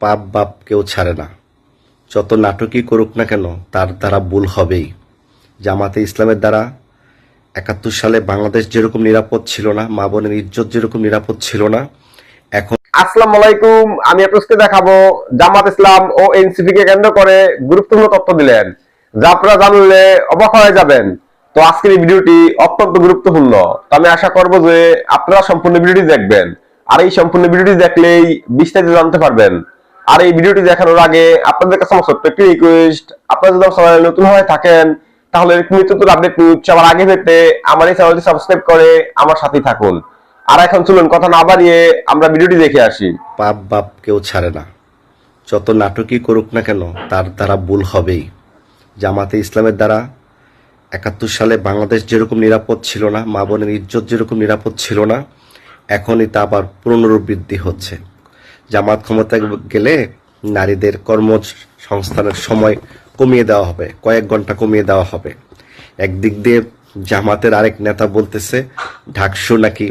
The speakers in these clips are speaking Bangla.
পাপ বাপ কেউ ছাড়ে না। যত নাটকই করুক না কেন তার দ্বারা ভুল হবেই। জামাতে ইসলামের দ্বারা ৭১ সালে বাংলাদেশ যেরকম নিরাপদ ছিল না, মা বোনের ইজ্জত যেরকম নিরাপদ ছিল না, এখন আসসালামু আলাইকুম। আমি আপনাকে দেখাবো জামাত ইসলাম ও এনসিপি কে কেন্দ্র করে গুরুত্বপূর্ণ তথ্য দিলেন, যা আপনারা জানলে অবাক হয়ে যাবেন। তো আজকের এই ভিডিওটি অত্যন্ত গুরুত্বপূর্ণ। তো আমি আশা করব যে আপনারা সম্পূর্ণ ভিডিওটি দেখবেন, আর এই সম্পূর্ণ ভিডিওটি দেখলেই বিস্তারিত জানতে পারবেন। আর এই ভিডিওটি দেখানোর আগে আপনাদের কাছে আমার ছোট্ট একটি রিকোয়েস্ট, আপনারা যদি আমার চ্যানেলে নতুন হয়ে থাকেন তাহলে নিত্য নতুন আপডেট নিউজ সবার আগে পেতে আমার এই চ্যানেলটি সাবস্ক্রাইব করে আমার সাথেই থাকুন। আর এখন চলুন কথা না বাড়িয়ে আমরা ভিডিওটি দেখে আসি। পাপ বাপ কেউ ছাড়ে না। যত নাটকই করুক না কেন তার দ্বারা ভুল হবেই। জামাতে ইসলামের দ্বারা ৭১ সালে বাংলাদেশ যেরকম নিরাপদ ছিল না, মা বোনের ইজ্জত যেরকম নিরাপদ ছিল না, এখনই তা আবার পুনরাবৃত্তি হচ্ছে। জামাত ক্ষমতায় গেলে নারীদের কর্মসংস্থানের সময় কমিয়ে দেওয়া হবে, কয়েক ঘন্টা কমিয়ে দেওয়া হবে। একদিক দিয়ে জামাতের আরেক নেতা বলতেছে ঢাকসু নাকি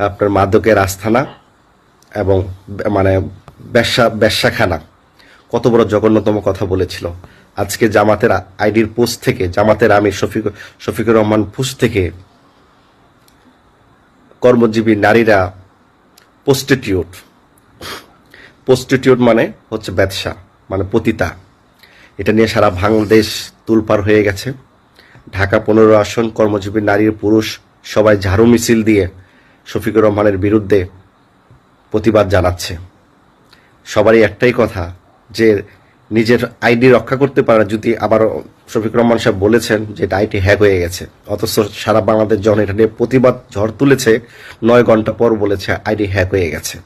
আপনার মাদকের আস্থানা এবং মানে বেশ্যাখানা। কত বড় জঘন্যতম কথা বলেছিল। আজকে জামাতের আইডির পোস্ট থেকে, জামাতের আমির শফিকুর রহমান পোস্ট থেকে কর্মজীবী নারীরা প্রস্টিটিউট মানে হচ্ছে ব্যবসা, মানে পতিতা। এটা নিয়ে সারা বাংলাদেশ তুলপার হয়ে গেছে। ঢাকা ১৫ আসন কর্মজীবী নারীর পুরুষ সবাই ঝাড়ু মিছিল দিয়ে শফিকুর রহমানের বিরুদ্ধে প্রতিবাদ জানাচ্ছে। সবারই একটাই কথা যে নিজের আইডি রক্ষা করতে পারে। যদি আবার শফিকুর রহমান সাহেব বলেছেন যে এটা আইডি হ্যাক হয়ে গেছে, অথচ সারা বাংলাদেশ যখন এটা নিয়ে প্রতিবাদ ঝড় তুলেছে ৯ ঘন্টা পর বলেছে আইডি হ্যাক হয়ে গেছে।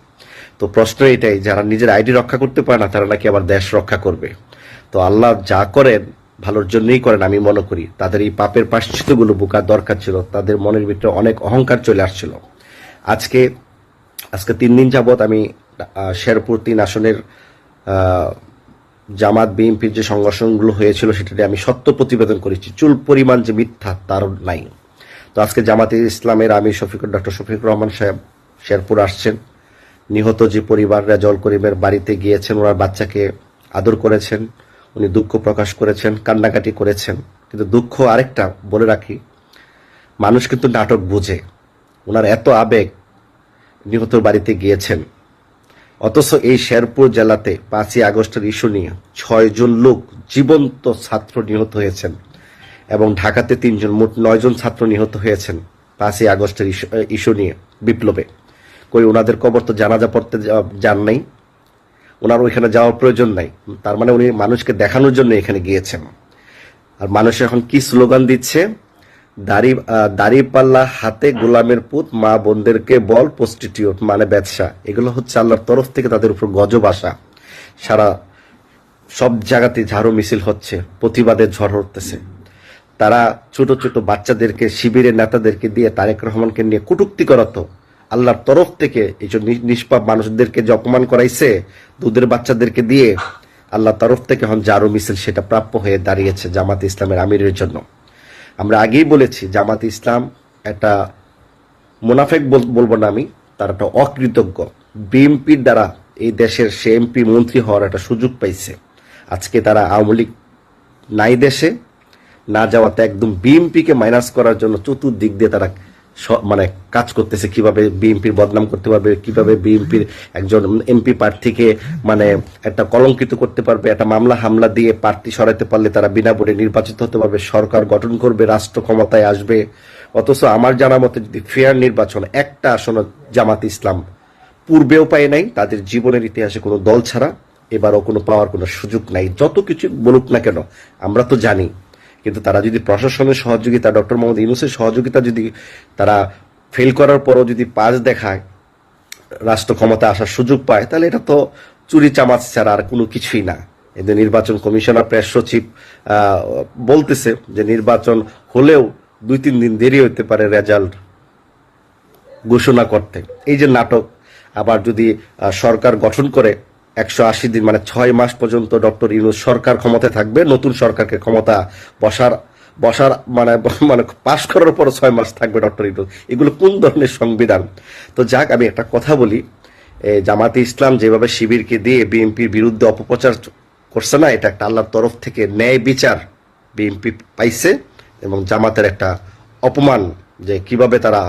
তো প্রশ্ন এটাই, যারা নিজের আইডি রক্ষা করতে পারে না তারা নাকি আবার দেশ রক্ষা করবে। তো আল্লাহ যা করেন ভালোর জন্যই করেন আমি মনে করি। তাদের এই পাপের প্রায়শ্চিত্তগুলো বোকার দরকার ছিল। তাদের মনের ভিতরে অনেক অহংকার চলে আসছিল। আজকে ৩ দিন যাবৎ আমি শেরপুর ৩ আসনের জামাত বিএনপির যে সংগঠনগুলো হয়েছিল সেটা আমি সত্য প্রতিবেদন করেছি। চুল পরিমাণ যে মিথ্যা তার নাই। তো আজকে জামাতে ইসলামের আমি ডক্টর শফিকুর রহমান সাহেব শেরপুর আসছেন। নিহত যে পরিবার রেজাউল করিমের বাড়িতে গিয়েছেন, ওনার বাচ্চাকে আদর করেছেন, উনি দুঃখ প্রকাশ করেছেন, কান্নাকাটি করেছেন। কিন্তু দুঃখ আরেকটা বলে রাখি, মানুষ কিন্তু নাটক বোঝে। ওনার এত আবেগ, নিহতর বাড়িতে গিয়েছেন। অথচ এই শেরপুর জেলাতে ৫ই আগস্টের ইস্যু নিয়ে ৬ জন লোক জীবন্ত ছাত্র নিহত হয়েছেন এবং ঢাকাতে ৩ জন, মোট ৯ জন ছাত্র নিহত হয়েছেন ৫ই আগস্টের ইস্যু নিয়ে বিপ্লবে। কই ওনাদের কবর তো জানাজা পড়তে যান নাই, ওনার ওইখানে যাওয়ার প্রয়োজন নাই। তার মানে উনি মানুষকে দেখানোর জন্য এখানে গিয়েছেন। আর মানুষ এখন কি স্লোগান দিচ্ছে, দাড়ি পাল্লা হাতে গোলামের পুত, মা বোনদেরকে বল প্রস্টিটিউট মানে ব্যবসা। এগুলো হচ্ছে আল্লাহর তরফ থেকে তাদের উপর গজব আসা। সারা সব জায়গাতে ঝাড়ু মিছিল হচ্ছে, প্রতিবাদের ঝড় উঠতেছে। তারা ছোট ছোট বাচ্চাদেরকে, শিবিরের নেতাদেরকে দিয়ে তারেক রহমানকে নিয়ে কটূক্তি করাতো। আল্লাহর তরফ থেকে এই যে নিষ্পাপ মানুষদেরকে যে অপমান করাইছে, দুধের বাচ্চাদেরকে দিয়ে, আল্লাহর তরফ থেকে এখন ঝাড়ু মিছিল সেটা প্রাপ্য হয়ে দাঁড়িয়েছে জামাত ইসলামের আমিরের জন্য। আমরা আগেই বলেছি জামাত ইসলাম একটা মুনাফেক বলবো না আমি, তার একটা অকৃতজ্ঞ। বিএনপির দ্বারা এই দেশের সে এমপি মন্ত্রী হওয়ার একটা সুযোগ পাইছে। আজকে তারা আওয়ামী লীগ নাই দেশে, না যাওয়াতে একদম বিএনপিকে মাইনাস করার জন্য চতুর্দিক দিয়ে তারা মানে কাজ করতেছে। কিভাবে বিএনপির বদনাম করতে পারবে, কিভাবে বিএনপির একজন এমপি প্রার্থীকে মানে একটা কলঙ্কিত করতে পারবে, একটা মামলা হামলা দিয়ে প্রার্থী সরাইতে পারলে তারা বিনা ভোটে নির্বাচিত হতে পারবে, সরকার গঠন করবে, রাষ্ট্র ক্ষমতায় আসবে। অথচ আমার জানা মতে যদি ফেয়ার নির্বাচন একটা আসন জামাত ইসলাম পূর্বেও পায় নাই, তাদের জীবনের ইতিহাসে কোনো দল ছাড়া এবারও কোনো পাওয়ার কোনো সুযোগ নাই। যত কিছু বলুক না কেন আমরা তো জানি, কিন্তু তারা যদি প্রশাসনের সহযোগিতা, ডক্টর মোহাম্মদ ইউনূসের সহযোগিতা যদি তারা ফেল করার পরও যদি পাস দেখায়, রাষ্ট্র ক্ষমতা আসার সুযোগ পায়, তাহলে এটা তো চুরি চামাচ ছাড়া আর কোনো কিছুই না। এদের নির্বাচন কমিশনার প্রেস সচিব বলতেছে যে নির্বাচন হলেও ২-৩ দিন দেরি হতে পারে রেজাল্ট ঘোষণা করতে। এই যে নাটক, আবার যদি সরকার গঠন করে ১৮০ দিন মানে ৬ মাস পর্যন্ত ডক্টর ইউনূস সরকার ক্ষমতায় থাকবে, নতুন সরকারকে ক্ষমতা বসার মানে মানে পাশ করার পর ৬ মাস থাকবে ডক্টর ইউনূস। এগুলো কোন ধরনের সংবিধান? তো যাক, আমি একটা কথা বলি, জামাতে ইসলাম যেভাবে শিবিরকে দিয়ে বিএনপির বিরুদ্ধে অপপ্রচার করছে না, এটা একটা আল্লাহর তরফ থেকে ন্যায় বিচার বিএনপি পাইছে, এবং জামাতের একটা অপমান যে কিভাবে তারা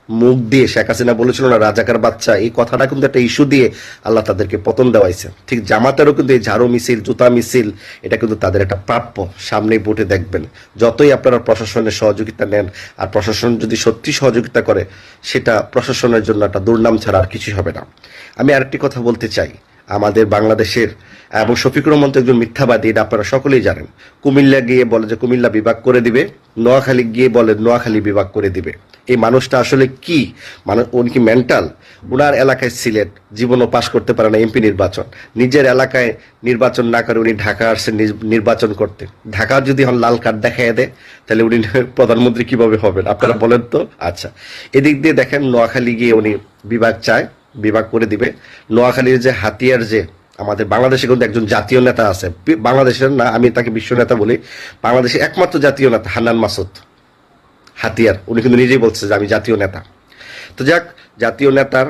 মুখ দিয়ে, শেখ হাসিনা বলেছিল না রাজাকার বাচ্চা, এই কথাটা কিন্তু একটা ইস্যু দিয়ে আল্লাহ তাদেরকে পতন দেওয়াইছে। ঠিক জামাতেরও কিন্তু এই ঝাড়ু মিছিল, জুতা মিছিল, এটা কিন্তু তাদের একটা প্রাপ্য। সামনেই ভোটে দেখবেন, যতই আপনারা প্রশাসনের সহযোগিতা নেন, আর প্রশাসন যদি সত্যি সহযোগিতা করে, সেটা প্রশাসনের জন্য একটা দুর্নাম ছাড়া আর কিছুই হবে না। আমি আরেকটি কথা বলতে চাই, আমাদের বাংলাদেশের এবং শফিকুর রহমান তো একজন মিথ্যাবাদী, এটা আপনারা সকলেই জানেন। কুমিল্লা গিয়ে বলে যে কুমিল্লা বিভাগ করে দিবে, নোয়াখালী গিয়ে বলে নোয়াখালী বিভাগ করে দিবে। এই মানুষটা আসলে কি মানে, উনি কি মেন্টাল? উনার এলাকায় সিলেট জীবনও পাশ করতে পারে না এমপি নির্বাচন, নিজের এলাকায় নির্বাচন না করে উনি ঢাকা আসছেন নির্বাচন করতে। ঢাকা যদি হন লাল কার্ড দেখায় দেয়, তাহলে উনি প্রধানমন্ত্রী কিভাবে হবেন আপনারা বলেন তো? আচ্ছা, এদিক দিয়ে দেখেন নোয়াখালী গিয়ে উনি বিভাগ চায়, বিভাগ করে দিবে। নোয়াখালীর যে হাতিয়ার, যে আমাদের বাংলাদেশে কিন্তু একজন জাতীয় নেতা আছে, বাংলাদেশের না, আমি তাকে বিশ্ব নেতা বলি, বাংলাদেশের একমাত্র জাতীয় নেতা হান্নান মাসুদ হাতিয়ার, উনি কিন্তু নিজেই বলছে যে আমি জাতীয় নেতা। তো যাক, জাতীয় নেতার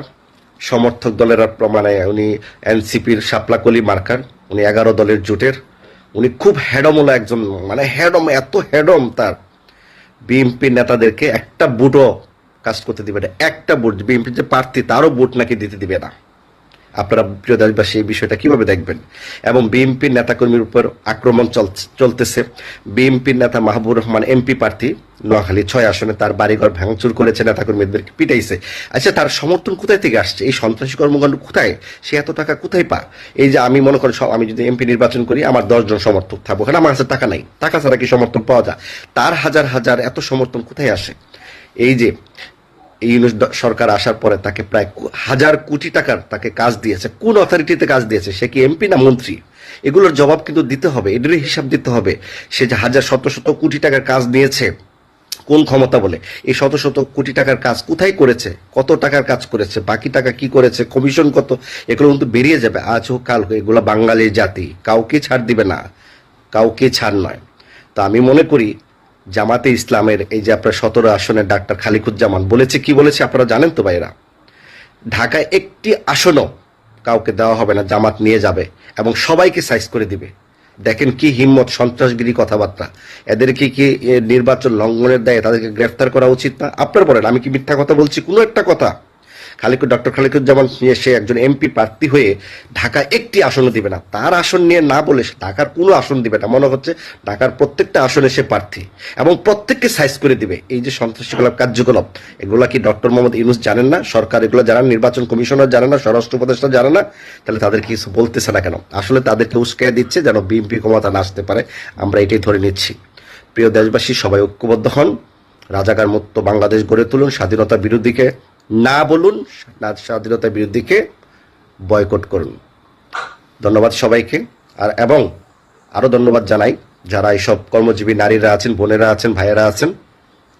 সমর্থক দলের প্রমাণে উনি এনসিপির শাপলাকলি মার্কার, উনি 11 দলের জোটের, উনি খুব হেডমওয়ালা একজন, মানে হেডম, এত হেডম তার, বিএনপি নেতাদেরকে একটা বুটও কাজ করতে দিবে না, একটা বুট, বিএনপির যে প্রার্থী তারও বুট নাকি দিতে দিবে না। আপনারা প্রিয় দেশবাসী এই বিষয়টা কিভাবে দেখবেন? এবং বিএনপির নেতাকর্মীর উপর আক্রমণ চলতেছে। বিএনপির নেতা মাহবুব রহমান এমপি প্রার্থী নোয়াখালী 6 আসনে তার বাড়িঘর ভাঙচুর করেছে, নেতাকর্মীদেরকে পিটাইছে। আচ্ছা, তার সমর্থন কোথায় থেকে আসছে? এই সন্ত্রাসী কর্মকাণ্ড কোথায়? সে এত টাকা কোথায় পা? এই যে আমি মনে করি, আমি যদি এমপি নির্বাচন করি, আমার 10 জন সমর্থক থাকবো, কারণ আমার কাছে টাকা নাই, টাকা ছাড়া কি সমর্থন পাওয়া যায়? তার হাজার হাজার এত সমর্থন কোথায় আসে? এই যে এই সরকার আসার পরে তাকে প্রায় 1000 কোটি টাকার তাকে কাজ দিয়েছে, কোন অথরিটিতে কাজ দিয়েছে? সে কি এমপি না মন্ত্রী? এগুলোর জবাব কিন্তু দিতে হবে, এদেরই হিসাব দিতে হবে। সে যে শত শত কোটি টাকার কাজ নিয়েছে, কোন ক্ষমতা বলে? এই শত শত কোটি টাকার কাজ কোথায় করেছে, কত টাকার কাজ করেছে, বাকি টাকা কি করেছে, কমিশন কত, এগুলো কিন্তু বেরিয়ে যাবে আজ হোক কাল হোক। এগুলো বাঙালির জাতি কাউকে ছাড় দিবে না, কাউকে ছাড় নয়। তো আমি মনে করি জামাতে ইসলামের এই যে আপনার 17 আসনের ডাক্তার খালিকুজ্জামান বলেছে, কি বলেছে আপনারা জানেন তো ভাইরা? ঢাকায় একটি আসনও কাউকে দেওয়া হবে না, জামাত নিয়ে যাবে এবং সবাইকে সাইজ করে দিবে। দেখেন কি হিম্মত, সন্ত্রাসগিরি কথাবার্তা। এদেরকে কি নির্বাচন লঙ্ঘনের দায়ে তাদেরকে গ্রেফতার করা উচিত না? আপনারা বলেন, আমি কি মিথ্যা কথা বলছি? কোনো একটা কথা। ডক্টর খালিকুজ্জামান সে একজন এমপি প্রার্থী হয়ে ঢাকা একটি আসনও দিবে না, তার আসন নিয়ে না বলে ঢাকার কোনো আসন দিবে না, মনে হচ্ছে ঢাকার প্রত্যেকটা আসনে সে প্রার্থী, এবং প্রত্যেককে সাইজ করে দিবে। এই যে সন্ত্রাসীকলাপ কার্যকলাপ, এগুলা কি ডক্টর মোহাম্মদ ইউনূস জানেন না? সরকার এগুলো জানেন, নির্বাচন কমিশনার জানে না, স্বরাষ্ট্র উপদেষ্টা জানে না? তাহলে তাদের কিছু বলতেছে না কেন? আসলে তাদেরকে উস্কাইয়া দিচ্ছে যেন বিএনপি ক্ষমতা না আসতে পারে, আমরা এটাই ধরে নিচ্ছি। প্রিয় দেশবাসী, সবাই ঐক্যবদ্ধ হন, রাজাকার মুক্ত বাংলাদেশ গড়ে তুলুন, স্বাধীনতা বিরোধীকে না বলুন, স্বাধীনতার বিরোধীকে বয়কট করুন। ধন্যবাদ সবাইকে। এবং আরো ধন্যবাদ জানাই যারা এইসব কর্মজীবী নারীরা আছেন, বোনেরা আছেন, ভাইয়েরা আছেন,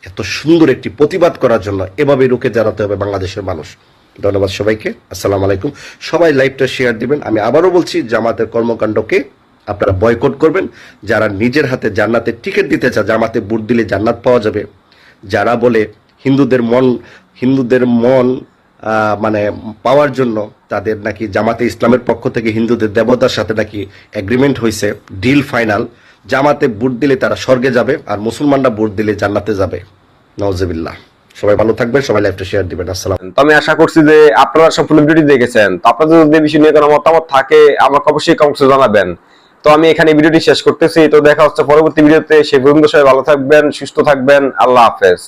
এত সুন্দর একটি প্রতিবাদ করার জন্য এভাবে রুখে দাঁড়াতে হবে বাংলাদেশের মানুষ। ধন্যবাদ সবাইকে। আসসালামু আলাইকুম। সবাই লাইভটা শেয়ার দিবেন। আমি আবারও বলছি, জামাতের কর্মকাণ্ডকে আপনারা বয়কট করবেন। যারা নিজের হাতে জান্নাতের টিকিট দিতে চায়, জামাতে ভোট দিলে জান্নাত পাওয়া যাবে, যারা বলে হিন্দুদের মন মানে পাওয়ার জন্য তাদের নাকি জামাতে ইসলামের পক্ষ থেকে হিন্দুদের দেবতার সাথে নাকি এগ্রিমেন্ট হয়েছে, ডিল ফাইনাল, জামাতে ভোট দিলে তারা স্বর্গে যাবে আর মুসলমানরা ভোট দিলে জান্নাতে যাবে। নাউজুবিল্লাহ। সবাই ভালো থাকবেন, সবাই লাইভটা শেয়ার দিবেন। আসসালাম। তো আমি আশা করছি যে আপনারা সম্পূর্ণ ভিডিওটি দেখেছেন। তো আপনাদের যদি এই বিষয় নিয়ে কোনো মতামত থাকে আমাকে অবশ্যই কমেন্টে জানাবেন। তো আমি এখানে ভিডিওটি শেষ করতেছি। তো দেখা হচ্ছে পরবর্তী ভিডিওতে। সেই পর্যন্ত সবাই ভালো থাকবেন, সুস্থ থাকবেন। আল্লাহ হাফেজ।